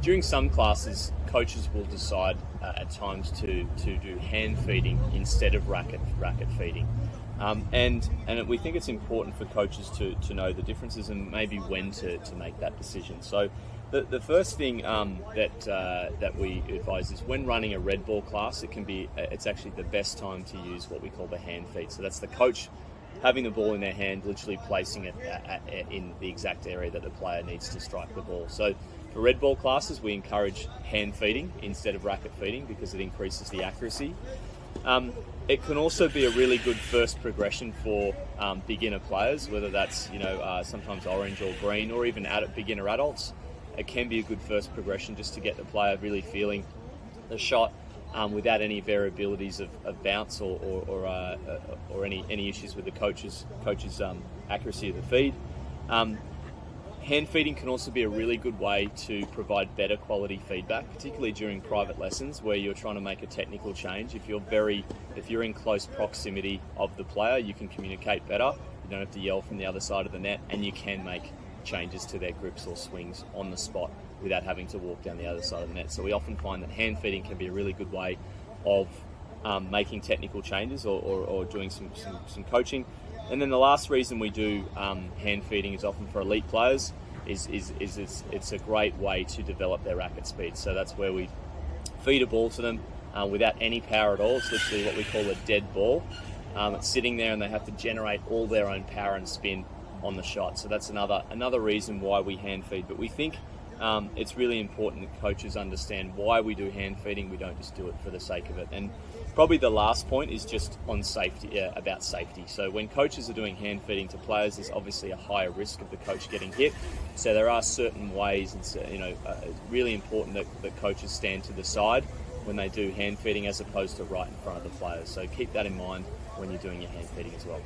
during some classes, coaches will decide at times to do hand feeding instead of racket feeding. And we think it's important for coaches to know the differences and maybe when to make that decision. So the first thing that we advise is when running a red ball class, it's actually the best time to use what we call the hand feed. So that's the coach having the ball in their hand, literally placing it in the exact area that the player needs to strike the ball. So for red ball classes, we encourage hand feeding instead of racket feeding because it increases the accuracy. It can also be a really good first progression for beginner players, whether that's sometimes orange or green, or even beginner adults. It can be a good first progression just to get the player really feeling the shot without any variabilities of bounce or any issues with the coach's accuracy of the feed. Hand feeding can also be a really good way to provide better quality feedback, particularly during private lessons where you're trying to make a technical change. If you're in close proximity of the player, you can communicate better. You don't have to yell from the other side of the net, and you can make changes to their grips or swings on the spot without having to walk down the other side of the net. So we often find that hand feeding can be a really good way of making technical changes or doing some coaching. And then the last reason we do hand feeding is often for elite players is it's a great way to develop their racket speed. So that's where we feed a ball to them without any power at all. It's literally what we call a dead ball. It's sitting there and they have to generate all their own power and spin on the shot. So that's another reason why we hand feed. But we think it's really important that coaches understand why we do hand feeding. We don't just do it for the sake of it. And probably the last point is just on safety, about safety. So when coaches are doing hand feeding to players, there's obviously a higher risk of the coach getting hit. So there are certain ways, it's really important that coaches stand to the side when they do hand feeding as opposed to right in front of the players. So keep that in mind when you're doing your hand feeding as well.